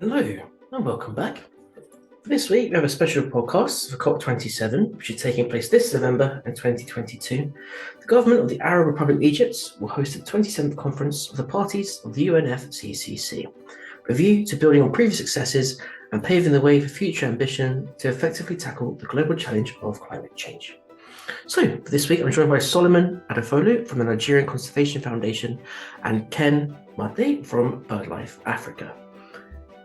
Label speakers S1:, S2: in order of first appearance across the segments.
S1: Hello, and welcome back. For this week, we have a special podcast for COP27, which is taking place this November in 2022. The government of the Arab Republic of Egypt will host the 27th conference of the parties of the UNFCCC, with a view to building on previous successes and paving the way for future ambition to effectively tackle the global challenge of climate change. So, for this week, I'm joined by Solomon Adefolu from the Nigerian Conservation Foundation and Ken Mwathe from BirdLife Africa.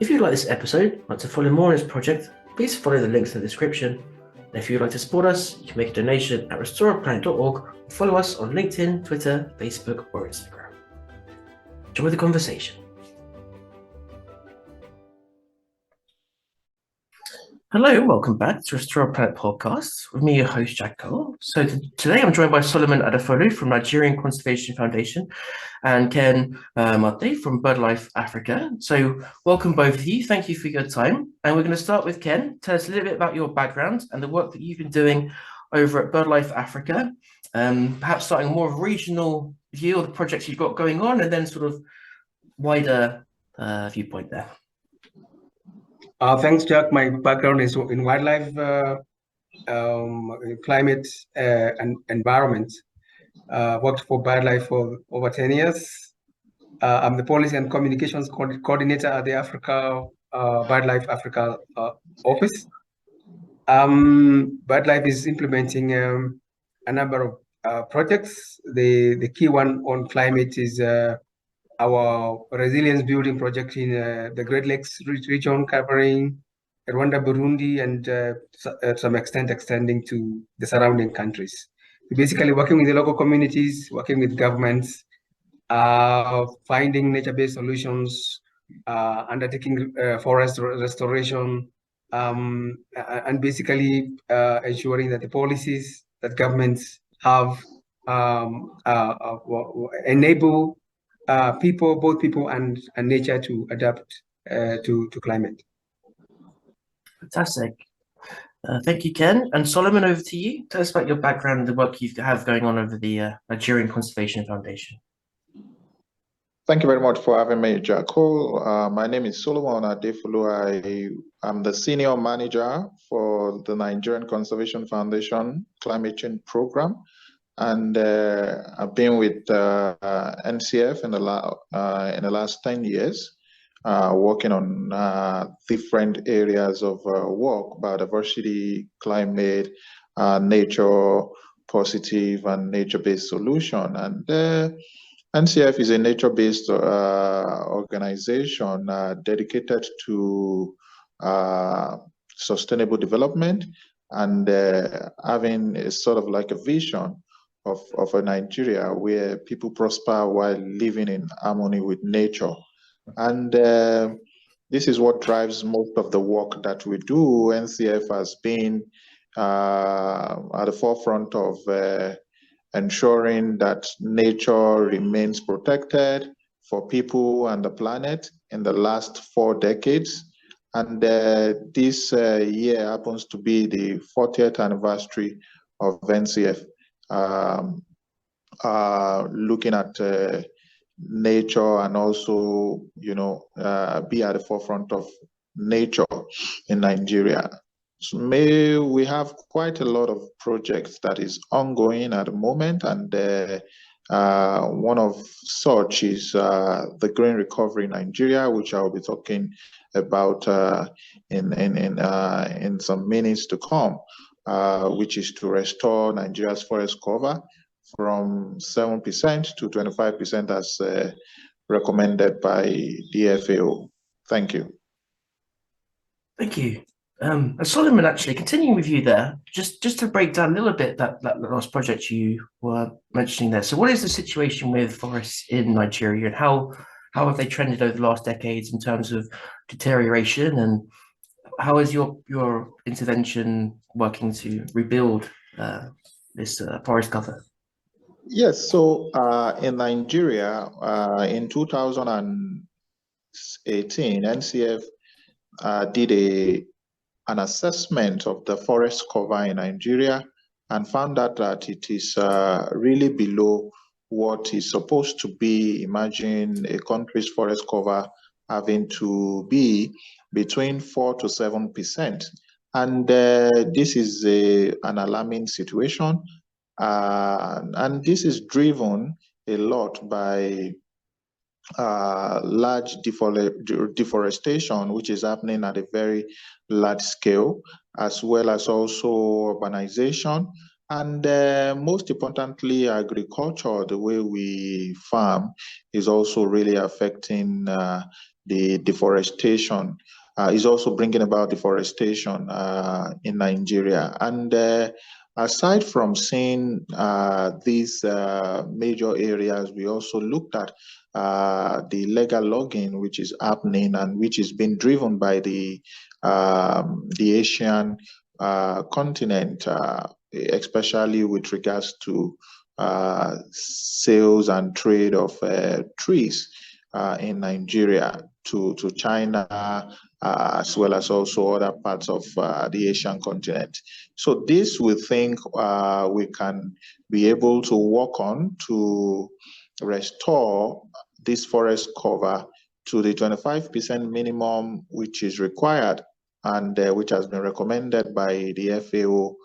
S1: If you'd like this episode and like to follow more on this project, please follow the links in the description. And if you'd like to support us, you can make a donation at restoreplanet.org or follow us on LinkedIn, Twitter, Facebook, or Instagram. Enjoy the conversation. Hello, and welcome back to Restore Our Planet podcast with me, your host, Jack Cole. So today I'm joined by Solomon Adefolu from Nigerian Conservation Foundation and Ken Mwathe from BirdLife Africa. So welcome both of you. Thank you for your time. And we're going to start with Ken. Tell us a little bit about your background and the work that you've been doing over at BirdLife Africa. Perhaps starting more of a regional view of the projects you've got going on and then sort of wider viewpoint there.
S2: Thanks, Jack. My background is in wildlife, climate, and environment. Worked for BirdLife for over 10 years. I'm the policy and communications coordinator at the BirdLife Africa office. BirdLife is implementing a number of projects. The key one on climate is our resilience building project in the Great Lakes region, covering Rwanda, Burundi, and to some extent extending to the surrounding countries. We're basically working with the local communities, working with governments, finding nature-based solutions, undertaking forest restoration, and basically ensuring that the policies that governments have enable both people and nature to adapt to climate.
S1: Fantastic. Thank you, Ken. And Solomon, over to you. Tell us about your background and the work you have going on over the Nigerian Conservation Foundation.
S3: Thank you very much for having me, Jaco. My name is Solomon Adefolu. I am the Senior Manager for the Nigerian Conservation Foundation Climate Change Program. And I've been with NCF in the last 10 years, working on different areas of work: biodiversity, climate, nature positive, and nature-based solution. And NCF is a nature-based organization dedicated to sustainable development and having a sort of like a vision of a Nigeria where people prosper while living in harmony with nature. And this is what drives most of the work that we do. NCF has been at the forefront of ensuring that nature remains protected for people and the planet in the last 4 decades. And this year happens to be the 40th anniversary of NCF. Looking at nature and also, be at the forefront of nature in Nigeria. So we have quite a lot of projects that is ongoing at the moment, and one of such is the Green Recovery Nigeria, which I'll be talking about in some minutes to come. Which is to restore Nigeria's forest cover from 7% to 25% as recommended by the FAO. Thank you.
S1: Thank you. And Solomon, actually, continuing with you there, just to break down a little bit that last project you were mentioning there. So what is the situation with forests in Nigeria, and how have they trended over the last decades in terms of deterioration, and how is your intervention working to rebuild this forest cover?
S3: Yes, so in Nigeria, in 2018, NCF did an assessment of the forest cover in Nigeria and found out that it is really below what is supposed to be. Imagine a country's forest cover having to be between 4 to 7%. And this is an alarming situation. And this is driven a lot by large deforestation, which is happening at a very large scale, as well as also urbanization. And most importantly, agriculture, the way we farm, is also really affecting the deforestation, is also bringing about deforestation in Nigeria. And aside from seeing these major areas, we also looked at the illegal logging, which is happening and which is being driven by the Asian continent, especially with regards to sales and trade of trees in Nigeria to China, as well as also other parts of the Asian continent. So this we think we can be able to work on to restore this forest cover to the 25% minimum which is required and which has been recommended by the FAO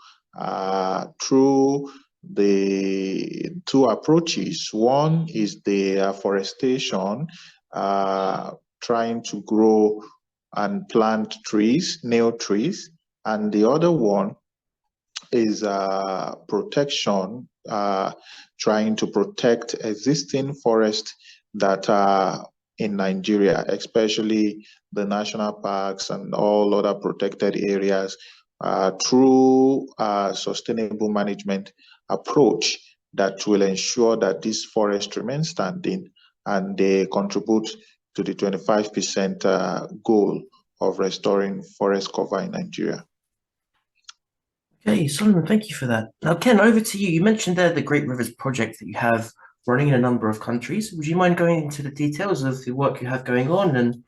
S3: through the two approaches. One is the afforestation, trying to grow and plant trees, new trees, and the other one is protection, trying to protect existing forests that are in Nigeria, especially the national parks and all other protected areas, through a sustainable management approach that will ensure that this forest remains standing and they contribute to the 25% goal of restoring forest cover in Nigeria.
S1: Okay, Solomon, thank you for that. Now, Ken, over to you. You mentioned there the Great Rivers project that you have running in a number of countries. Would you mind going into the details of the work you have going on and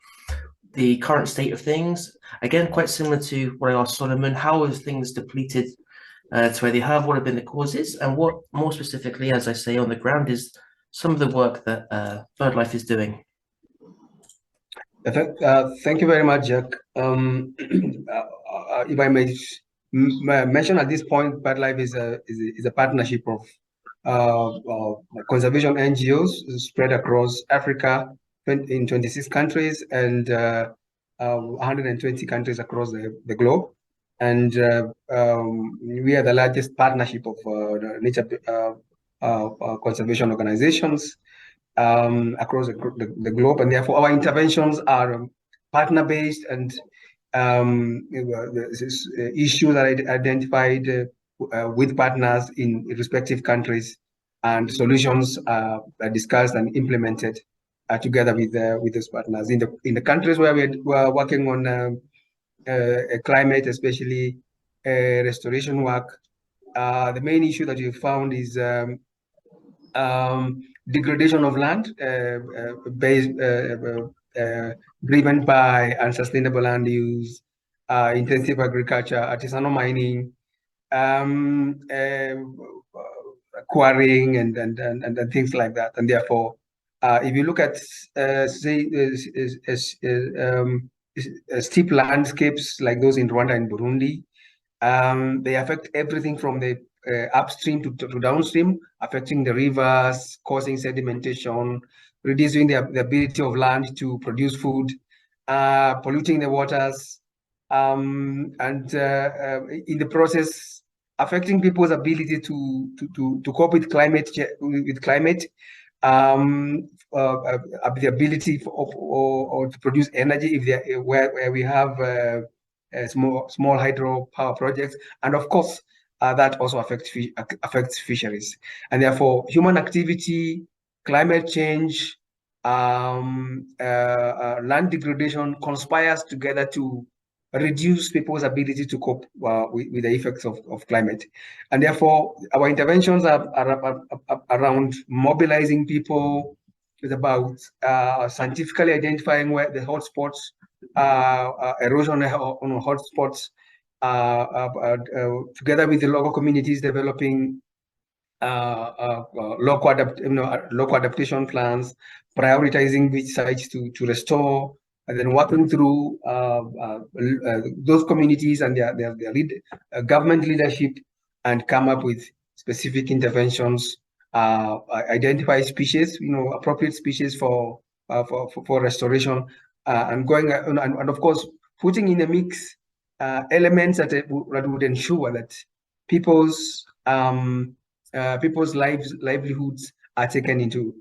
S1: the current state of things? Again, quite similar to what I asked Solomon, how have things depleted to where they have? What have been the causes? And what, more specifically, as I say, on the ground is some of the work that BirdLife is doing?
S2: Thank you very much, Jack. If I may mention at this point, BirdLife is a partnership of conservation NGOs spread across Africa in 26 countries and 120 countries across the globe. And we are the largest partnership of nature conservation organizations across the globe, and therefore our interventions are partner-based and issues are identified with partners in respective countries, and solutions are discussed and implemented together with those partners. In the countries where we're working on climate, especially restoration work, the main issue that we found is degradation of land driven by unsustainable land use, intensive agriculture, artisanal mining, quarrying, and things like that. And therefore, if you look at steep landscapes like those in Rwanda and Burundi, they affect everything from the upstream to downstream, affecting the rivers, causing sedimentation, reducing the ability of land to produce food, polluting the waters, and in the process, affecting people's ability to cope with climate, the ability or to produce energy if where we have small hydro power projects, and of course that also affects fisheries. And therefore, human activity, climate change, land degradation conspires together to reduce people's ability to cope with the effects of climate. And therefore, our interventions are around mobilizing people. It's about scientifically identifying where the hotspots, erosion on hotspots, together with the local communities developing local adaptation plans, prioritizing which sites to restore, and then working through those communities and their government leadership, and come up with specific interventions, identify species, appropriate species for restoration, and going and of course putting in a mix elements that would ensure that people's livelihoods are taken into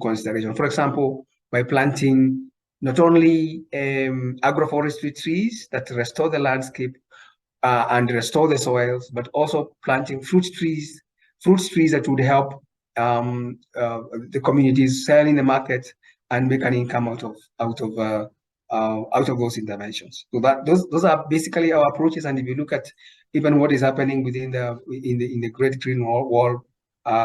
S2: consideration. For example, by planting not only agroforestry trees that restore the landscape and restore the soils, but also planting fruit trees that would help the communities sell in the market and make an income out of those interventions. So those are basically our approaches. And if you look at even what is happening within the Great Green Wall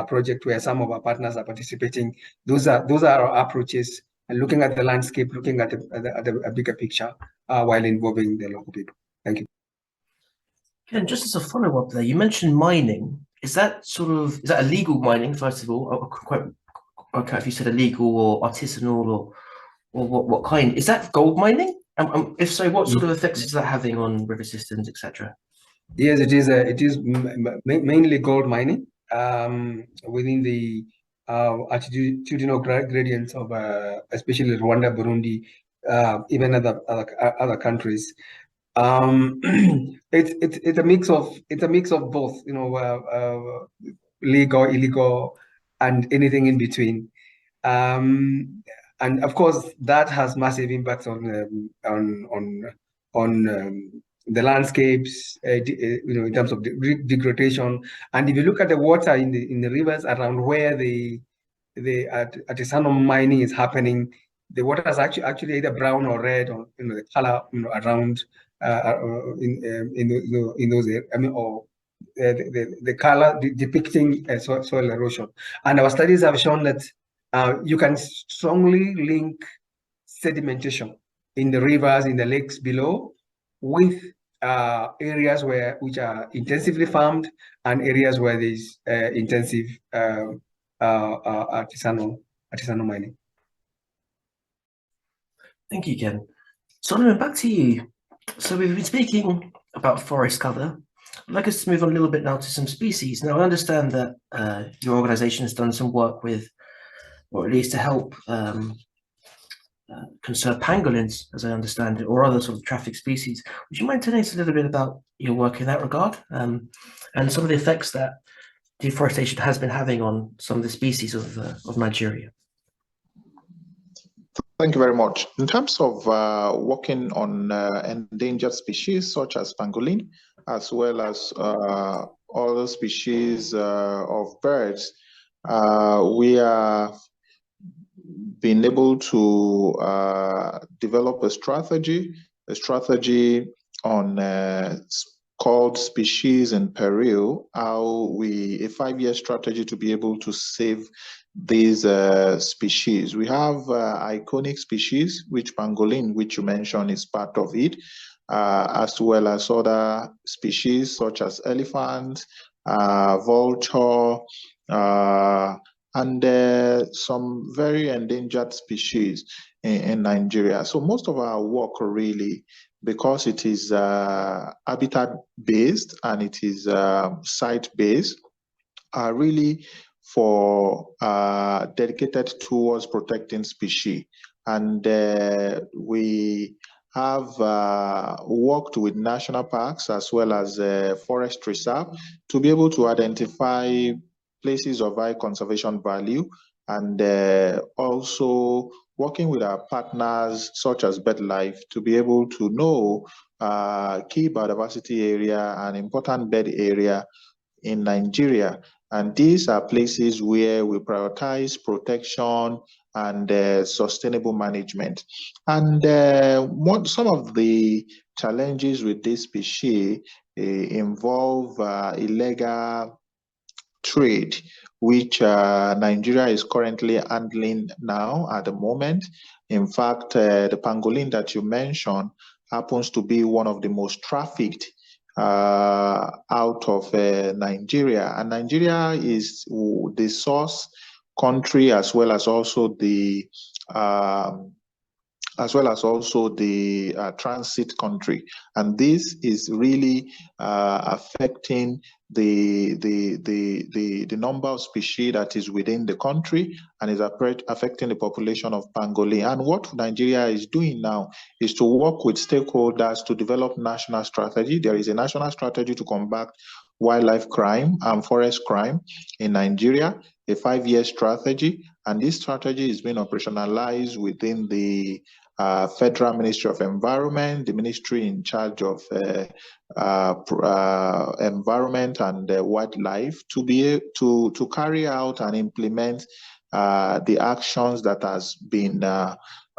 S2: project, where some of our partners are participating, those are our approaches, and looking at the landscape, looking at a bigger picture while involving the local people. Thank you.
S1: And just as a follow-up there, you mentioned mining. Is that illegal mining, first of all? I don't know if you said illegal or artisanal or what kind. Is that gold mining? If so, what sort of effects is that having on river systems, etc.?
S2: Yes, it is. It is mainly gold mining within the altitudinal gradients of especially Rwanda, Burundi, even other countries. It's a mix of both, legal, illegal, and anything in between. And of course, that has massive impacts on the landscapes, in terms of degradation. And if you look at the water in the rivers around where the artisanal mining is happening, the water is actually either brown or red, or the color around in those areas. I mean, or the color depicting soil erosion. And our studies have shown that you can strongly link sedimentation in the rivers, in the lakes below, with areas which are intensively farmed, and areas where there's intensive artisanal mining.
S1: Thank you, Ken. Solomon, back to you. So we've been speaking about forest cover. I'd like us to move on a little bit now to some species. Now, I understand that your organization has done some work with, or at least to help conserve pangolins, as I understand it, or other sort of traffic species. Would you mind telling us a little bit about your work in that regard, and some of the effects that deforestation has been having on some of the species of Nigeria?
S3: Thank you very much. In terms of working on endangered species such as pangolin, as well as other species of birds, we have been able to develop a strategy on called Species in Peril, a 5-year strategy to be able to save these species. We have iconic species, which pangolin, which you mentioned, is part of it, as well as other species such as elephant, vulture, and some very endangered species in Nigeria. So most of our work really, because it is habitat-based and it is site-based, are really for dedicated towards protecting species. And we have worked with national parks as well as forest reserve to be able to identify places of high conservation value, and also working with our partners such as BirdLife to be able to know key biodiversity area and important bird area in Nigeria. And these are places where we prioritize protection and sustainable management. And some of the challenges with this species involve illegal trade, which Nigeria is currently handling now at the moment. In fact, the pangolin that you mentioned happens to be one of the most trafficked out of Nigeria. And Nigeria is the source country as well as also the as well as also the transit country. And this is really affecting the number of species that is within the country, and is affecting the population of pangolin. And what Nigeria is doing now is to work with stakeholders to develop national strategy. There is a national strategy to combat wildlife crime and forest crime in Nigeria, a 5-year strategy, and this strategy is being operationalized within the Federal Ministry of Environment, the ministry in charge of environment and wildlife, to be to carry out and implement the actions that has been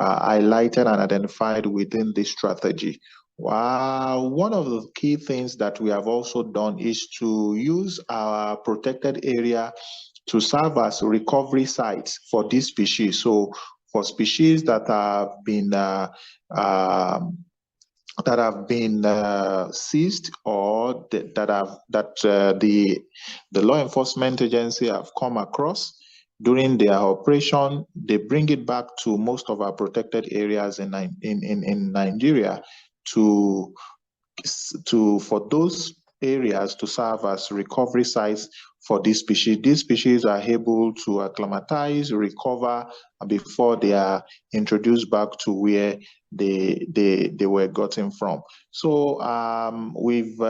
S3: highlighted and identified within this strategy. One of the key things that we have also done is to use our protected area to serve as recovery sites for these species. So for species that have been seized, or the law enforcement agency have come across during their operation, they bring it back to most of our protected areas in Nigeria for those areas to serve as recovery sites for these species. These species are able to acclimatize, recover before they are introduced back to where they were gotten from. So we've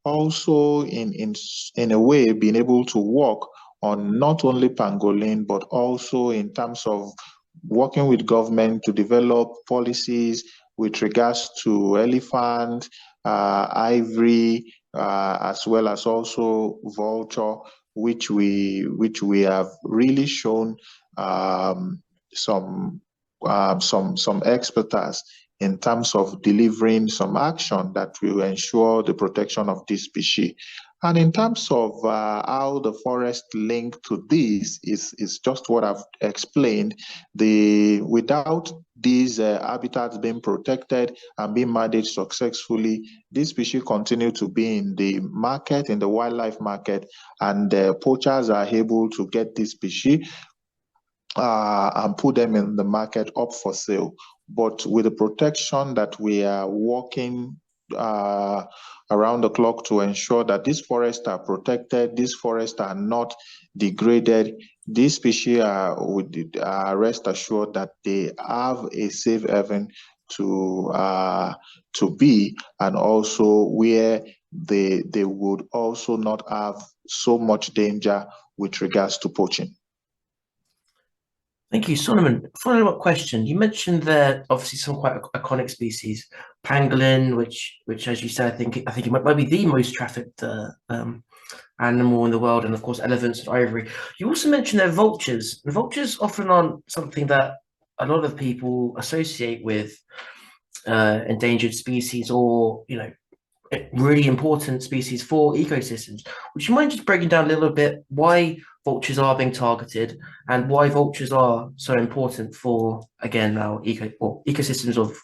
S3: also in a way been able to work on not only pangolin, but also in terms of working with government to develop policies with regards to elephant, ivory, as well as also vulture, which we have really shown some expertise in terms of delivering some action that will ensure the protection of this species. And in terms of how the forest link to this is just what I've explained. Without these habitats being protected and being managed successfully, these species continue to be in the market, in the wildlife market, and poachers are able to get these species and put them in the market up for sale. But with the protection that we are working around the clock to ensure that these forests are protected, these forests are not degraded, these species are rest assured that they have a safe haven to be, and also where they would also not have so much danger with regards to poaching.
S1: Thank you, Solomon. Follow-up question. You mentioned there obviously some quite iconic species, pangolin, which as you said, I think it might be the most trafficked animal in the world, and of course elephants and ivory. You also mentioned there vultures. The vultures often aren't something that a lot of people associate with endangered species, or really important species for ecosystems. Would you mind just breaking down a little bit why vultures are being targeted and why vultures are so important for, again, our ecosystems of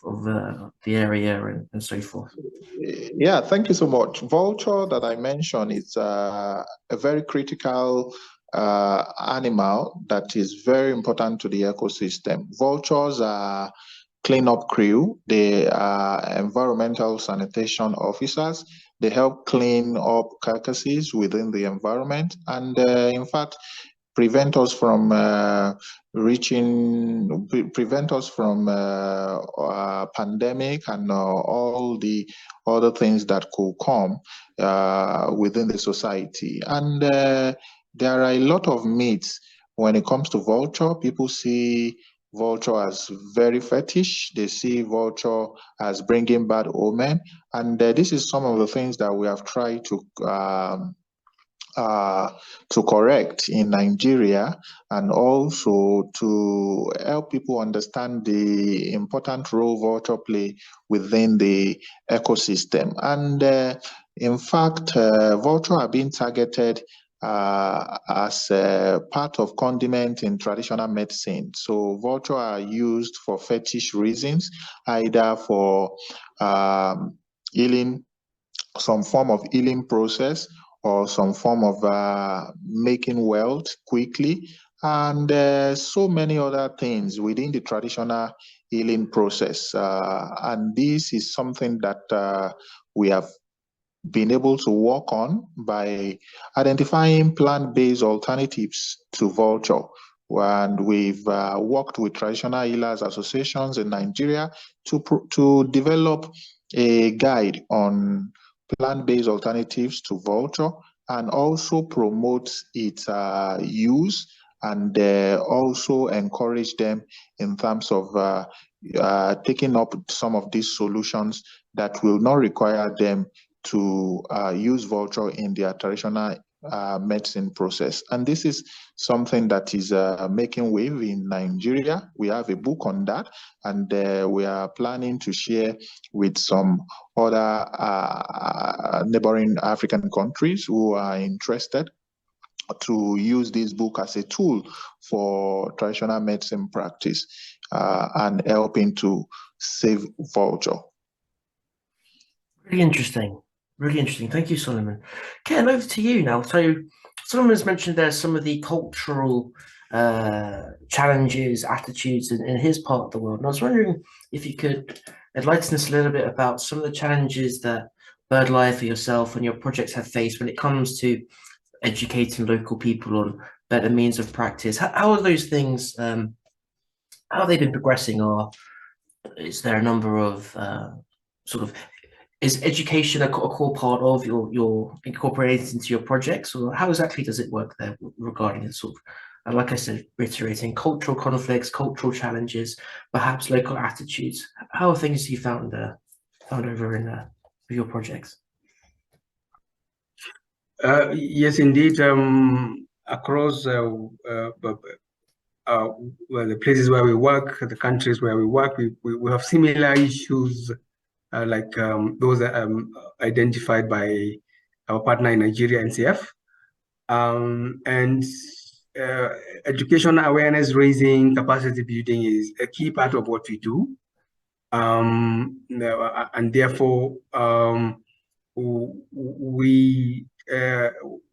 S1: the area and so forth?
S3: Yeah, thank you so much. Vulture that I mentioned is a very critical animal that is very important to the ecosystem. Vultures are cleanup crew. They are environmental sanitation officers. They help clean up carcasses within the environment, and in fact, prevent us from pandemic and all the other things that could come within the society. And there are a lot of myths when it comes to vulture. People see vulture as very fetish. They see vulture as bringing bad omen, and this is some of the things that we have tried to correct in Nigeria, and also to help people understand the important role vulture play within the ecosystem. And in fact, vulture are being targeted as part of condiment in traditional medicine. So vulture are used for fetish reasons, either for healing, some form of healing process, or some form of making wealth quickly, and so many other things within the traditional healing process. And this is something that we have been able to work on by identifying plant-based alternatives to vulture. And we've worked with traditional healers associations in Nigeria to develop a guide on plant-based alternatives to vulture, and also promote its use, and also encourage them in terms of taking up some of these solutions that will not require them to use vulture in their traditional medicine process. And this is something that is making wave in Nigeria. We have a book on that, and we are planning to share with some other neighboring African countries who are interested to use this book as a tool for traditional medicine practice and helping to save vulture.
S1: Really interesting. Really interesting. Thank you, Solomon. Ken, over to you now. So Solomon has mentioned there's some of the cultural challenges, attitudes in his part of the world. And I was wondering if you could enlighten us a little bit about some of the challenges that BirdLife or yourself and your projects have faced when it comes to educating local people on better means of practice. How are those things, how have they been progressing, or is there a number of is education a core part of your incorporated into your projects, or how exactly does it work there regarding the sort of, like I said, reiterating cultural conflicts, cultural challenges, perhaps local attitudes? How are things you found over in your projects?
S2: Yes, indeed. Across well, the places where we work, the countries where we work, we have similar issues like those identified by our partner in Nigeria, NCF. And education, awareness raising, capacity building is a key part of what we do. And therefore, we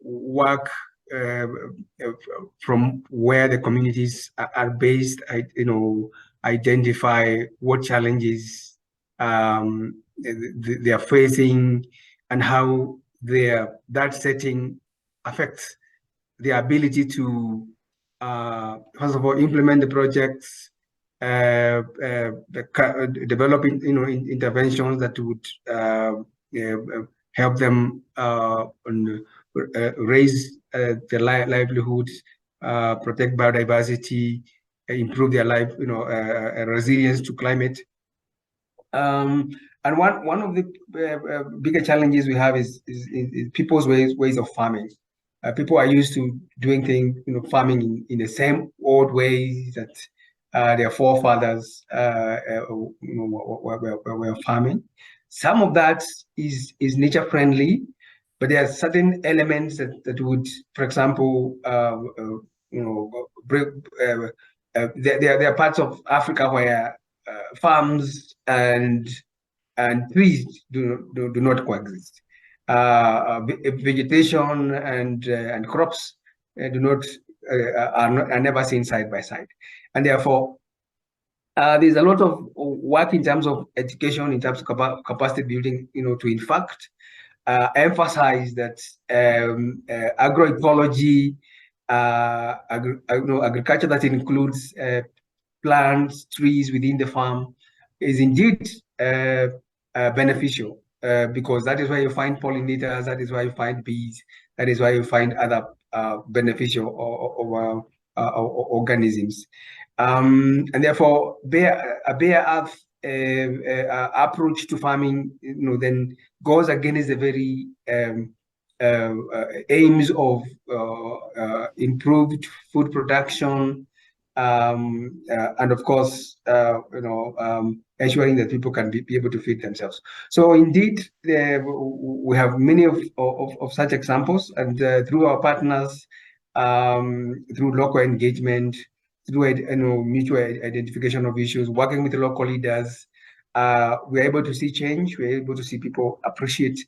S2: work from where the communities are based, identify what challenges they are facing, and how that setting affects their ability to, first of all, implement the projects, developing interventions that would help them raise their livelihoods, protect biodiversity, improve their life, resilience to climate. And one of the bigger challenges we have is people's ways of farming. People are used to doing things, farming in the same old ways that their forefathers were farming. Some of that is nature friendly, but there are certain elements that would, for example, there are parts of Africa where farms and trees do not coexist. Vegetation and crops are never seen side by side, and therefore there's a lot of work in terms of education, in terms of capacity building, to in fact emphasize that agroecology, agriculture that includes plants, trees within the farm is indeed beneficial, because that is where you find pollinators, that is where you find bees, that is where you find other beneficial organisms. And therefore, a bare earth approach to farming, then goes against the very aims of improved food production, and of course, ensuring that people can be able to feed themselves. So indeed, we have many of such examples, and through our partners, through local engagement, through mutual identification of issues, working with the local leaders, we're able to see change. We're able to see people appreciate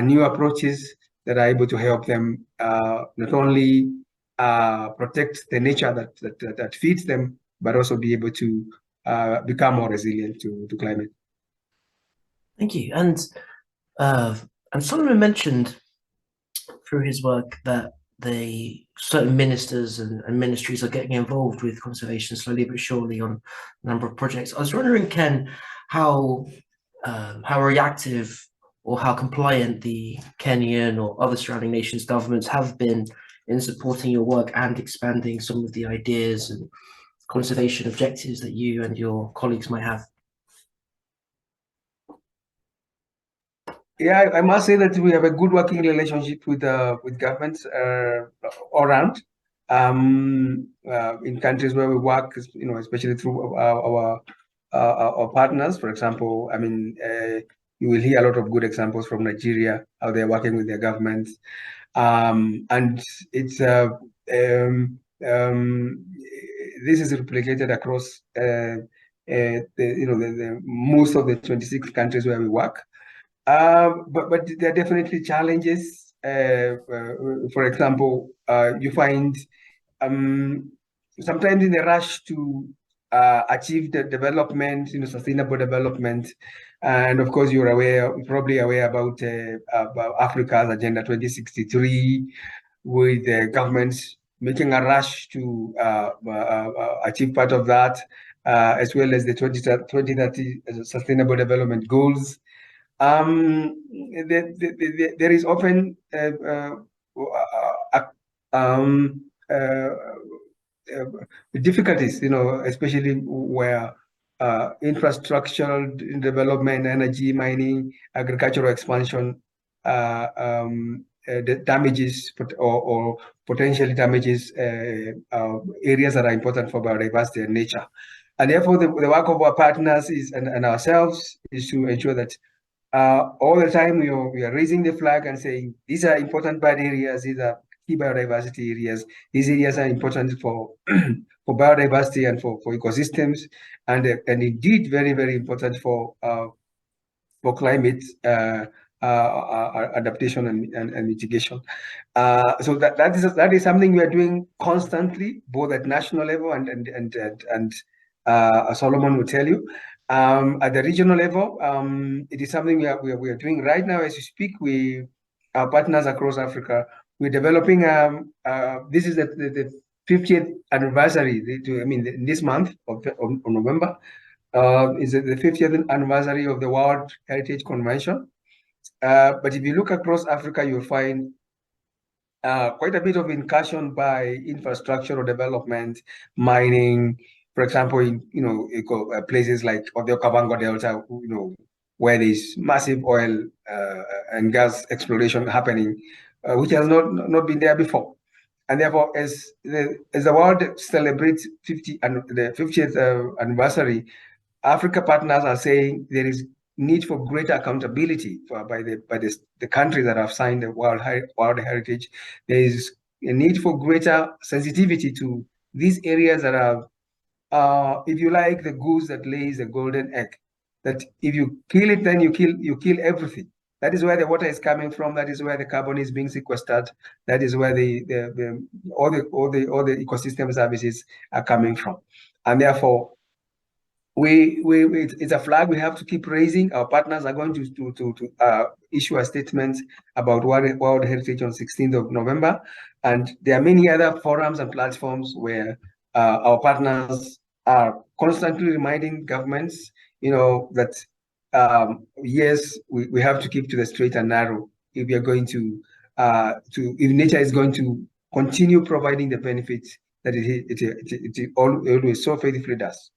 S2: new approaches that are able to help them not only protect the nature that feeds them, but also be able to become more resilient to climate.
S1: Thank you. And Solomon mentioned through his work that certain ministers and ministries are getting involved with conservation slowly but surely on a number of projects. I was wondering, Ken, how reactive or how compliant the Kenyan or other surrounding nations governments have been in supporting your work and expanding some of the ideas and conservation objectives that you and your colleagues might have.
S2: Yeah, I must say that we have a good working relationship with governments all around. In countries where we work, especially through our partners. For example, I mean, you will hear a lot of good examples from Nigeria, how they're working with their governments, and it's this is replicated across most of the 26 countries where we work. But there are definitely challenges. For example, you find sometimes in a rush to achieve the development, sustainable development, and of course you're probably aware about Africa's Agenda 2063, with the governments making a rush to achieve part of that, as well as the 2030 Sustainable Development Goals. There is often difficulties, especially where infrastructural development, energy, mining, agricultural expansion damages or potentially damages areas that are important for biodiversity and nature. And therefore, the work of our partners and ourselves is to ensure that all the time we are raising the flag and saying these are important bird areas, these are key biodiversity areas, these areas are important for for biodiversity and for ecosystems, and indeed very, very important for climate adaptation and mitigation. So that is something we are doing constantly, both at national level and Solomon will tell you. At the regional level, it is something we are doing right now as we speak. Our partners across Africa, we're developing. This is the 50th anniversary. This month of November is the 50th anniversary of the World Heritage Convention. But if you look across Africa, you'll find quite a bit of incursion by infrastructural development, mining, for example, in places like the Okavango Delta, where there's massive oil and gas exploration happening, which has not been there before. And therefore, as the world celebrates the 50th anniversary, Africa partners are saying there is need for greater accountability by the countries that have signed the World Heritage. There is a need for greater sensitivity to these areas that are, if you like, the goose that lays the golden egg. That if you kill it, then you kill everything. That is where the water is coming from. That is where the carbon is being sequestered. That is where all the ecosystem services are coming from. And therefore, it's a flag we have to keep raising. Our partners are going to issue a statement about World Heritage on 16th of November. And there are many other forums and platforms where our partners are constantly reminding governments, that yes, we have to keep to the straight and narrow if we are going to if nature is going to continue providing the benefits that it always so faithfully does.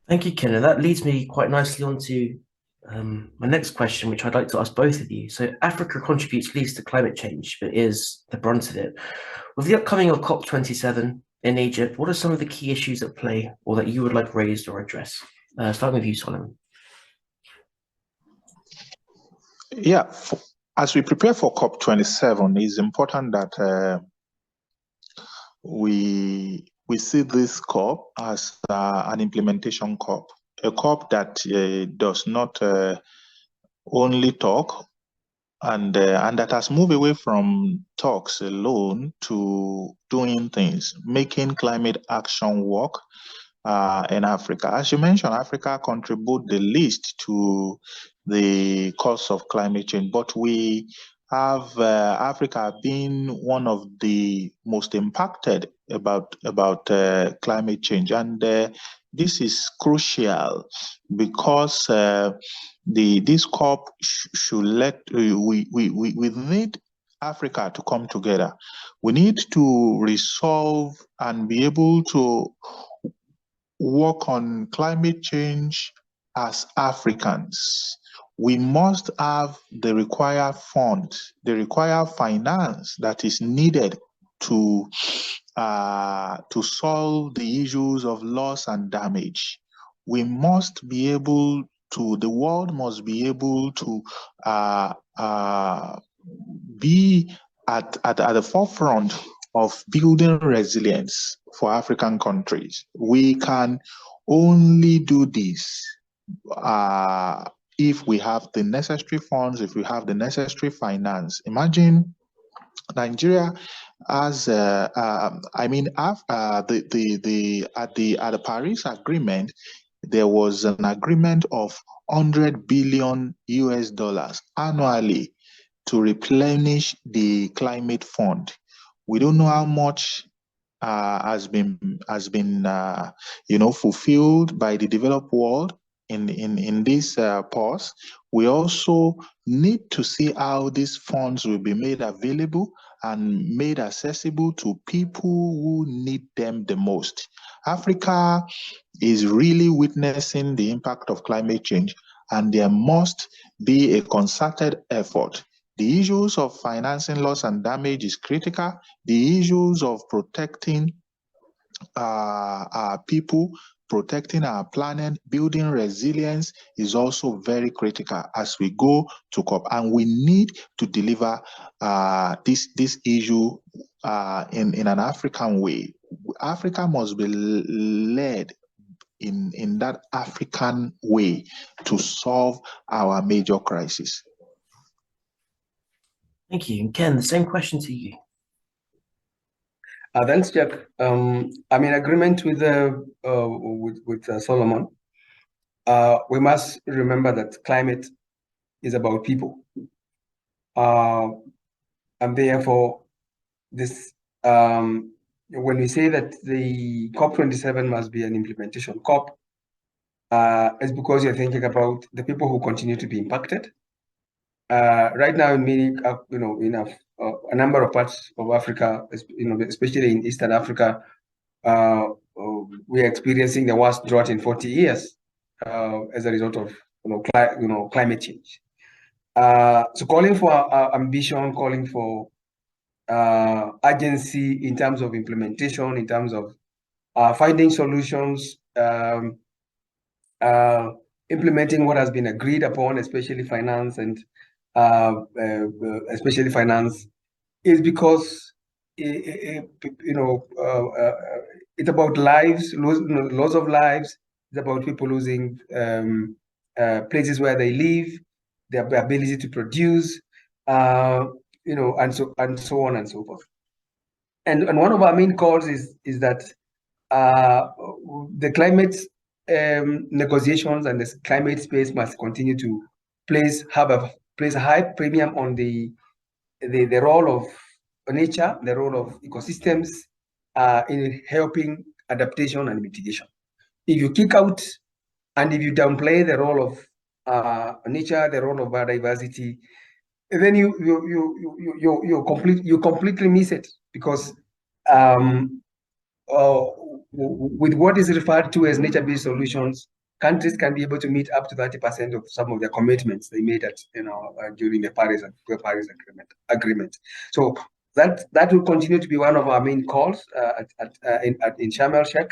S1: Thank you, Ken. And that leads me quite nicely on to my next question, which I'd like to ask both of you. So Africa contributes least to climate change, but is the brunt of it. With the upcoming of COP27 in Egypt, what are some of the key issues at play or that you would like raised or addressed? Starting with you, Solomon.
S3: Yeah, as we prepare for COP27, it's important that we see this COP as an implementation COP, a COP that does not only talk and that has moved away from talks alone to doing things, making climate action work, in Africa. As you mentioned, Africa contribute the least to the cause of climate change, but we have Africa being one of the most impacted about climate change, and this is crucial because this COP should let we need Africa to come together. We need to resolve and be able to work on climate change as Africans. We must have the required funds, the required finance that is needed to solve the issues of loss and damage. We must be able to, the world must be able to be at the forefront of building resilience for African countries. We can only do this if we have the necessary funds, if we have the necessary finance. Imagine Nigeria as at the Paris Agreement, there was an agreement of 100 billion US dollars annually to replenish the climate fund. We don't know how much has been fulfilled by the developed world in this pause. We also need to see how these funds will be made available and made accessible to people who need them the most. Africa is really witnessing the impact of climate change, and there must be a concerted effort. The issues of financing loss and damage is critical. The issues of protecting our people, protecting our planet, building resilience is also very critical as we go to COP. And we need to deliver this issue in an African way. Africa must be led in that African way to solve our major crisis.
S1: Thank you. And Ken, the same question to you.
S2: Thanks, Jack. I'm in agreement with Solomon. We must remember that climate is about people, and therefore, this when we say that the COP27 must be an implementation COP, it's because you're thinking about the people who continue to be impacted. Right now, in many, a number of parts of Africa, especially in Eastern Africa, we are experiencing the worst drought in 40 years as a result of climate change. So calling for ambition, calling for urgency in terms of implementation, in terms of finding solutions, implementing what has been agreed upon, especially finance and especially finance, is because it's about lives, loss of lives. It's about people losing places where they live, their ability to produce, and so on and so forth. And one of our main calls is that the climate negotiations and the climate space must continue to place a high premium on the role of nature, the role of ecosystems in helping adaptation and mitigation. If you kick out and if you downplay the role of nature, the role of biodiversity, then you completely miss it, because with what is referred to as nature-based solutions, countries can be able to meet up to 30% of some of their commitments they made at during the Paris agreement. So that will continue to be one of our main calls in Sharm el-Sheikh,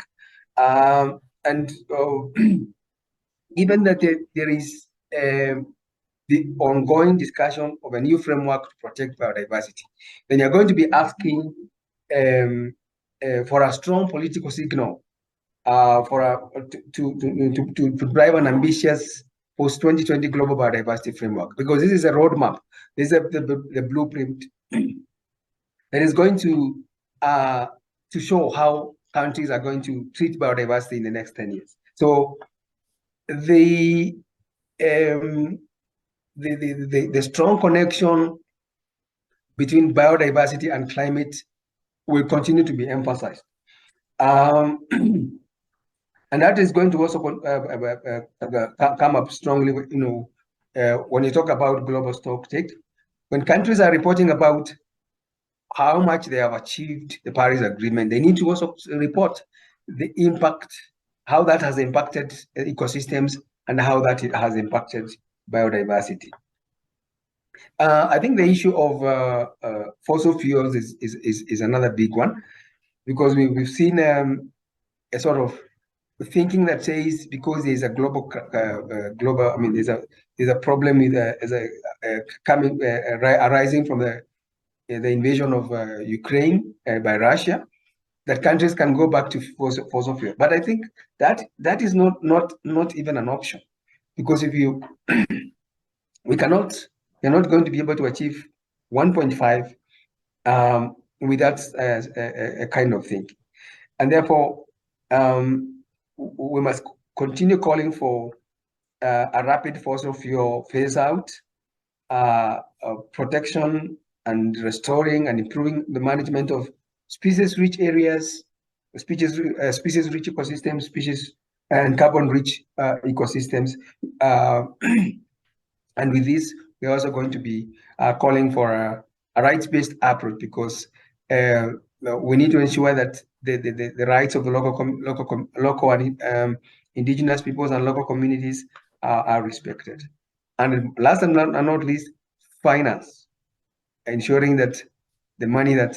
S2: and given that there is the ongoing discussion of a new framework to protect biodiversity, then you're going to be asking for a strong political signal to drive an ambitious post-2020 global biodiversity framework, because this is a roadmap. This is the blueprint that is going to show how countries are going to treat biodiversity in the next 10 years. So the strong connection between biodiversity and climate will continue to be emphasized. And that is going to also come up strongly, when you talk about global stocktake. When countries are reporting about how much they have achieved the Paris Agreement, they need to also report the impact, how that has impacted ecosystems and how that it has impacted biodiversity. I think the issue of fossil fuels is another big one, because we've seen a sort of thinking that says because there's a global, I mean, there's a problem with arising from the invasion of Ukraine by Russia, that countries can go back to fossil fuel. But I think that is not even an option, because if you we're not going to be able to achieve 1.5 without a kind of thing, and therefore we must continue calling for a rapid fossil fuel phase out, protection and restoring and improving the management of species-rich areas, species-rich ecosystems, species and carbon-rich ecosystems. And with this, we're also going to be calling for a rights-based approach, because we need to ensure that the rights of the local and indigenous peoples and local communities are respected. And last and not least, finance, ensuring that the money that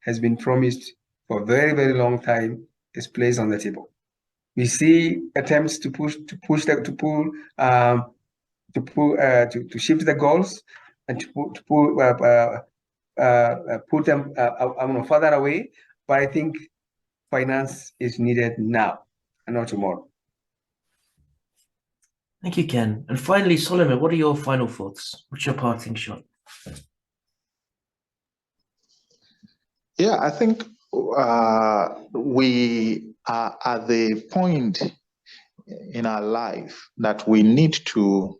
S2: has been promised for a very, very long time is placed on the table. We see attempts to shift the goals and to put them further away. But I think finance is needed now and not tomorrow.
S1: Thank you, Ken. And finally, Solomon, what are your final thoughts? What's your parting shot?
S3: Yeah, I think we are at the point in our life that we need to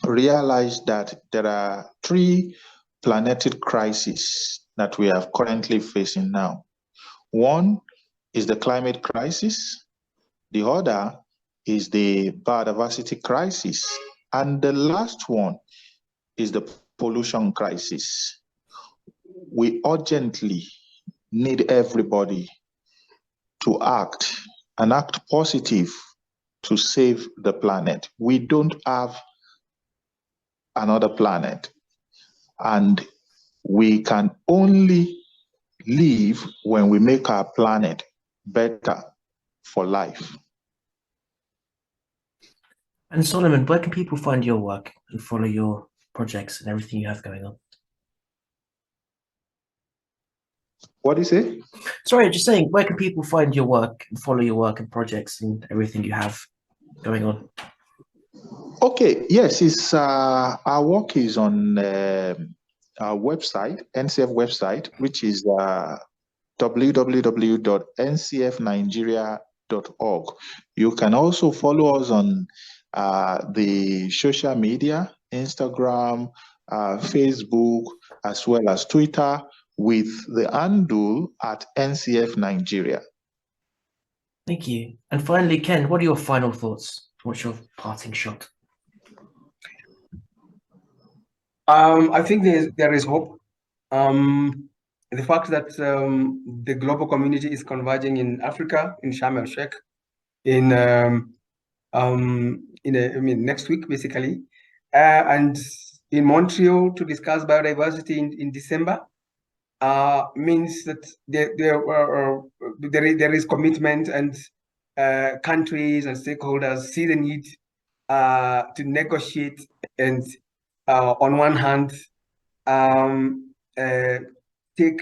S3: realize that there are 3 planetic crises that we are currently facing now. One is the climate crisis, the other is the biodiversity crisis, and the last one is the pollution crisis. We urgently need everybody to act and act positive to save the planet. We don't have another planet, and we can only live when we make our planet better for life.
S1: And Solomon, where can people find your work and follow your projects and everything you have going on?
S3: What do you say?
S1: Sorry, just saying, where can people find your work and follow your work and projects and everything you have going on?
S3: Okay, yes, it's our work is on our website, NCF website, which is www.ncfnigeria.org. You can also follow us on the social media, Instagram, Facebook, as well as Twitter, with the handle at NCF Nigeria.
S1: Thank you. And finally, Ken, what are your final thoughts? What's your parting shot?
S2: I think there is hope. The fact that the global community is converging in Africa, in Sharm el-Sheikh, next week, basically, and in Montreal to discuss biodiversity in December, means that there is commitment, and countries and stakeholders see the need to negotiate and, on one hand, take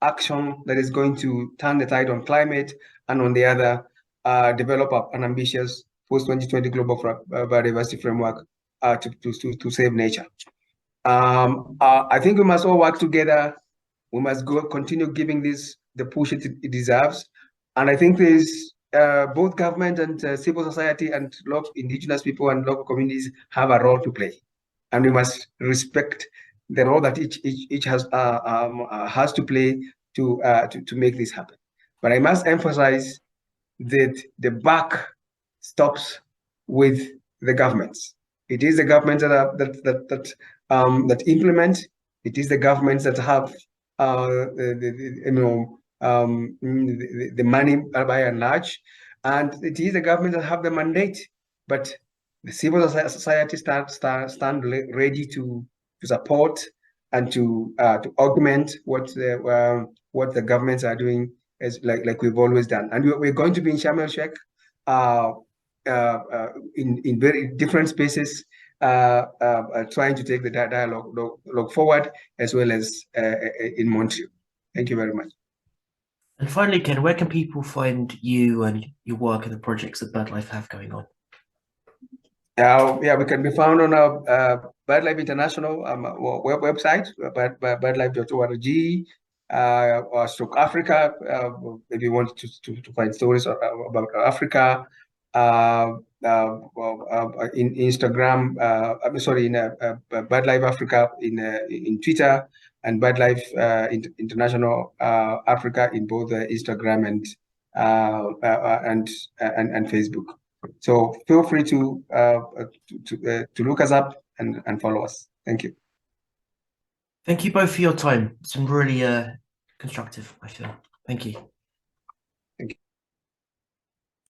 S2: action that is going to turn the tide on climate, and on the other, develop an ambitious post-2020 global biodiversity framework to save nature. I think we must all work together. We must continue giving this the push it deserves. And I think there's both government and civil society and local indigenous people and local communities have a role to play, and we must respect the role that each has to play to make this happen. But I must emphasize that the buck stops with the governments. It is the governments that implement. It is the governments that have the money by and large, and it is the government that have the mandate. But the civil society stand ready to support and to augment what the governments are doing, as like we've always done. And we're going to be in Sharm el-Sheikh in very different spaces, trying to take the dialogue forward, as well as in Montreal. Thank you very much.
S1: And finally, Ken, where can people find you and your work and the projects that BirdLife have going on?
S2: Yeah, we can be found on our BirdLife International website, birdlife.org, or Stroke Africa, if you want to find stories about Africa. In Instagram, in BirdLife Africa in Twitter, and BirdLife International Africa in both Instagram and Facebook. So feel free to look us up and follow us. Thank you.
S1: Thank you both for your time. It's been really constructive, I feel. Thank you.